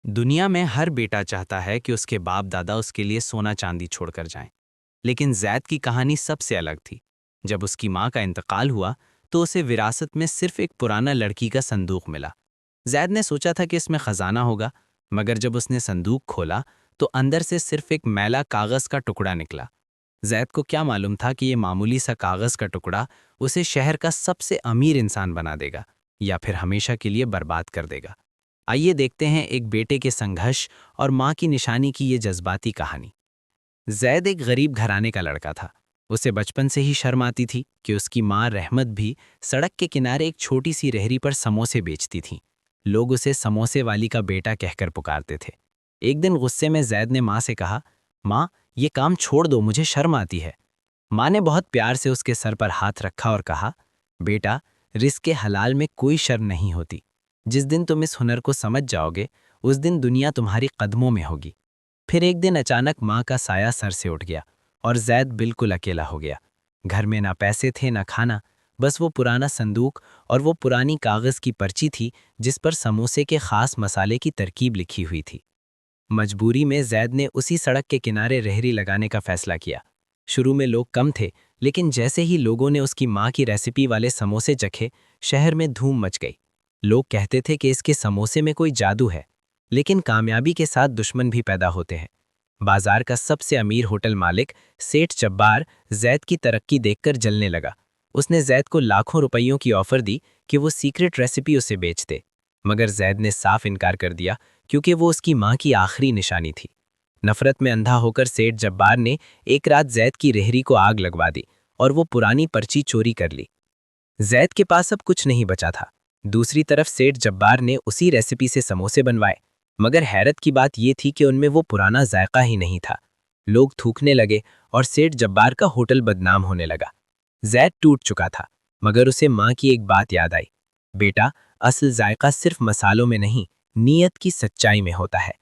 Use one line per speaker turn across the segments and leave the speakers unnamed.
दुनिया में हर बेटा चाहता है कि उसके बाप दादा उसके लिए सोना चांदी छोड़कर जाएं। लेकिन जैद की कहानी सबसे अलग थी। जब उसकी माँ का इंतकाल हुआ तो उसे विरासत में सिर्फ एक पुराना लड़की का संदूक मिला। जैद ने सोचा था कि इसमें खजाना होगा, मगर जब उसने संदूक खोला तो अंदर से सिर्फ एक मैला कागज का टुकड़ा निकला। जैद को क्या मालूम था कि ये मामूली सा कागज का टुकड़ा उसे शहर का सबसे अमीर इंसान बना देगा या फिर हमेशा के लिए बर्बाद कर देगा। आइए देखते हैं एक बेटे के संघर्ष और माँ की निशानी की ये जज्बाती कहानी। जैद एक गरीब घराने का लड़का था। उसे बचपन से ही शर्म आती थी कि उसकी माँ रहमत भी सड़क के किनारे एक छोटी सी रेहड़ी पर समोसे बेचती थी। लोग उसे समोसे वाली का बेटा कहकर पुकारते थे। एक दिन गुस्से में जैद ने माँ से कहा, माँ, ये काम छोड़ दो, मुझे शर्म आती है। माँ ने बहुत प्यार से उसके सर पर हाथ रखा और कहा, बेटा, रिस्क हलाल में कोई शर्म नहीं होती। जिस दिन तुम इस हुनर को समझ जाओगे, उस दिन दुनिया तुम्हारी कदमों में होगी। फिर एक दिन अचानक माँ का साया सर से उठ गया और जैद बिल्कुल अकेला हो गया। घर में ना पैसे थे ना खाना, बस वो पुराना संदूक और वो पुरानी कागज की पर्ची थी जिस पर समोसे के खास मसाले की तरकीब लिखी हुई थी। मजबूरी में जैद ने उसी सड़क के किनारे रेहड़ी लगाने का फैसला किया। शुरू में लोग कम थे, लेकिन जैसे ही लोगों ने उसकी माँ की रेसिपी वाले समोसे चखे, शहर में धूम मच गई। लोग कहते थे कि इसके समोसे में कोई जादू है। लेकिन कामयाबी के साथ दुश्मन भी पैदा होते हैं। बाजार का सबसे अमीर होटल मालिक सेठ जब्बार जैद की तरक्की देखकर जलने लगा। उसने जैद को लाखों रुपयों की ऑफर दी कि वो सीक्रेट रेसिपी उसे बेच दे, मगर जैद ने साफ इनकार कर दिया क्योंकि वो उसकी माँ की आखिरी निशानी थी। नफरत में अंधा होकर सेठ जब्बार ने एक रात जैद की रेहड़ी को आग लगवा दी और वो पुरानी पर्ची चोरी कर ली। जैद के पास अब कुछ नहीं बचा था। दूसरी तरफ सेठ जब्बार ने उसी रेसिपी से समोसे बनवाए, मगर हैरत की बात यह थी कि उनमें वो पुराना जायका ही नहीं था। लोग थूकने लगे और सेठ जब्बार का होटल बदनाम होने लगा। जैद टूट चुका था, मगर उसे माँ की एक बात याद आई, बेटा, असल जायका सिर्फ मसालों में नहीं, नीयत की सच्चाई में होता है।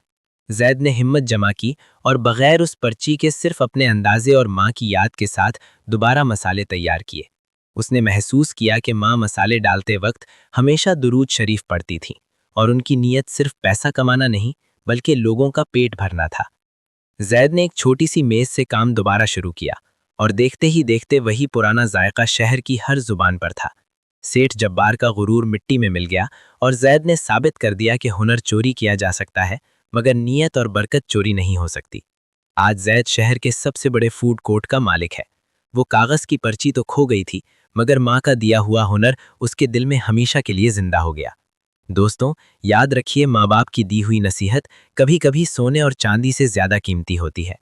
जैद ने हिम्मत जमा की और बगैर उस पर्ची के सिर्फ अपने अंदाजे और माँ की याद के साथ दोबारा मसाले तैयार किए। उसने महसूस किया कि माँ मसाले डालते वक्त हमेशा दुरूद शरीफ पढ़ती थी और उनकी नीयत सिर्फ पैसा कमाना नहीं, बल्कि लोगों का पेट भरना था। जैद ने एक छोटी सी मेज से काम दोबारा शुरू किया और देखते ही देखते वही पुराना जायका शहर की हर जुबान पर था। सेठ जब्बार का गुरूर मिट्टी में मिल गया और जैद ने साबित कर दिया कि हुनर चोरी किया जा सकता है, मगर नीयत और बरकत चोरी नहीं हो सकती। आज जैद शहर के सबसे बड़े फूड कोर्ट का मालिक है। वो कागज की पर्ची तो खो गई थी, मगर माँ का दिया हुआ हुनर उसके दिल में हमेशा के लिए जिंदा हो गया। दोस्तों, याद रखिए, माँ बाप की दी हुई नसीहत कभी कभी सोने और चांदी से ज्यादा कीमती होती है।